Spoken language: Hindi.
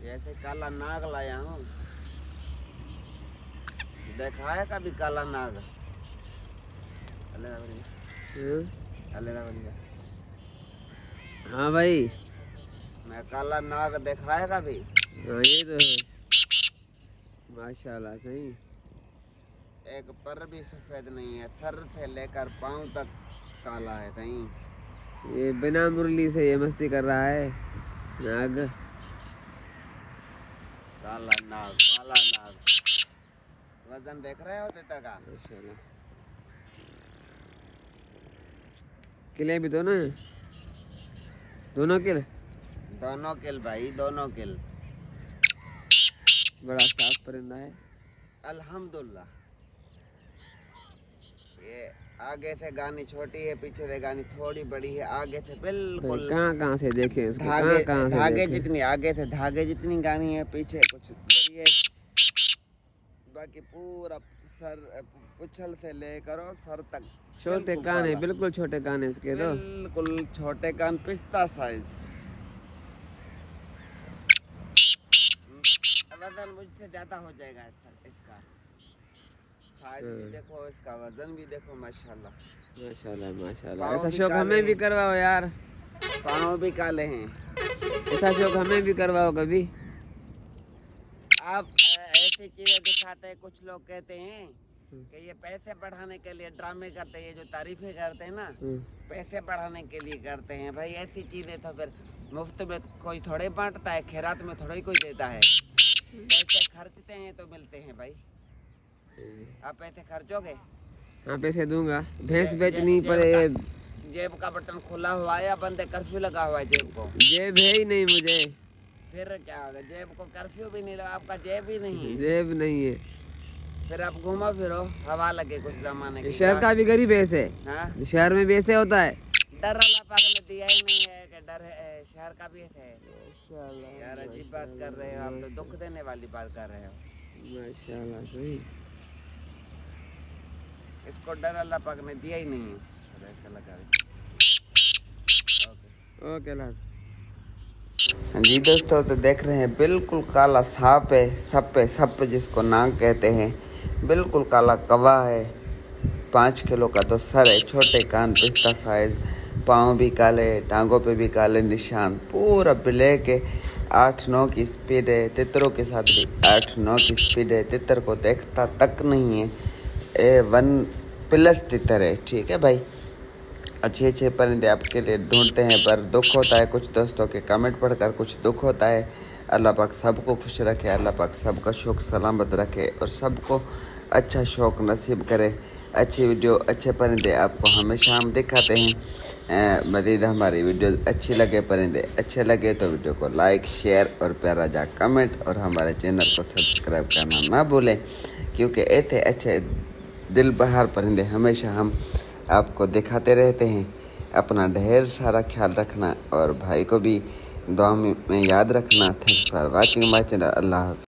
ऐसे काला नाग लाया हूँ। देखा है कभी काला नाग? हाँ भाई, मैं काला नाग देखा है कभी? हाँ ये तो है माशाल्लाह। सही, एक पर भी सफेद नहीं है, सर से लेकर पांव तक काला है। सही, ये बिना मुरली से ये मस्ती कर रहा है नाग। काला नाग, काला नाग। वजन देख रहे हो तितर का? माशाल्लाह। किले भी दोनों हैं? दोनों किल? दोनों किल भाई, दोनों किल। बड़ा साफ परिंदा है अल्हम्दुलिल्लाह। ये आगे से गानी छोटी है, पीछे से गानी थोड़ी बड़ी है। आगे से बिल्कुल कहाँ से देखे इसको? धागे कहाँ से धागे देखे? जितनी आगे से धागे जितनी गानी है, पीछे कुछ बड़ी है। बाकी पूरा सर, पुछल से लेकर सर तक छोटे कान है, बिल्कुल छोटे कान है इसके। तो बिल्कुल छोटे कान, पिस्ता साइज। वजन मुझसे ज्यादा हो जाएगा इसका। साइज भी देखो, इसका वजन भी देखो। माशाल्लाह माशाल्लाह माशाल्लाह। ऐसा शौक हमें भी करवाओ यार। पाँव भी काले हैं। ऐसा शौक हमें भी करवाओ कभी। आप ऐसी चीजें दिखाते हैं, कुछ लोग कहते हैं कि ये पैसे बढ़ाने के लिए ड्रामे करते हैं। ये जो तारीफें करते हैं ना, पैसे बढ़ाने के लिए करते हैं। भाई ऐसी चीजें तो फिर मुफ्त में कोई थोड़े बांटता है, खैरात में थोड़ा ही कोई देता है। पैसे खर्चते हैं तो मिलते हैं भाई। आप पैसे खर्चोगे? हाँ पैसे दूंगा। भैंस बेचनी पड़े। जेब का बटन खुला हुआ है या बंद है? कर्फ्यू लगा हुआ है जेब को? जेब है ही नहीं मुझे। फिर क्या होगा? जेब को कर्फ्यू भी नहीं लगा, आपका जेब ही नहीं है। जेब नहीं है, फिर आप घूमो फिरो, हवा लगे कुछ जमाने की। शहर का भी गरीब ऐसे। हाँ? शहर में भी ऐसे होता है। डर अल्लाह पाक ने दिया ही नहीं है कि डर है। शहर का भी ऐसे है यार। अजीब बात कर रहे हो आप तो, दुख देने वाली बात कर रहे हो। माशाल्लाह। सही, इसको डर अल्लाह पाक ने दिया ही नहीं है। ओके लाभ। जी दोस्तों, तो देख रहे हैं बिल्कुल काला सांप है, सप जिसको नाग कहते हैं। बिल्कुल काला कवा है। 5 किलो का तो सर है, छोटे कान, पिस्ता साइज, पाँव भी काले, टांगों पे भी काले निशान, पूरा ब्लैक है। 8-9 की स्पीड है। तितरों के साथ भी 8-9 की स्पीड है। तितर को देखता तक नहीं है। A1+ तितर है। ठीक है भाई, अच्छे परिंदे आपके लिए ढूंढते हैं, पर दुख होता है कुछ दोस्तों के कमेंट पढ़कर, कुछ दुख होता है। अल्लाह पाक सबको खुश रखे, अल्लाह पाक सबका शौक सलामत रखे और सबको अच्छा शौक नसीब करे। अच्छी वीडियो, अच्छे परिंदे आपको हमेशा हम दिखाते हैं। मज़ीद हमारी वीडियो अच्छी लगे, परिंदे अच्छे लगे तो वीडियो को लाइक, शेयर और प्यारा जा कमेंट और हमारे चैनल को सब्सक्राइब करना ना भूलें, क्योंकि ऐसे अच्छे दिल बहार परिंदे हमेशा हम आपको दिखाते रहते हैं। अपना ढेर सारा ख्याल रखना और भाई को भी दुआ में याद रखना। Thanks for watching my channel. अल्लाह हाफ़िज़।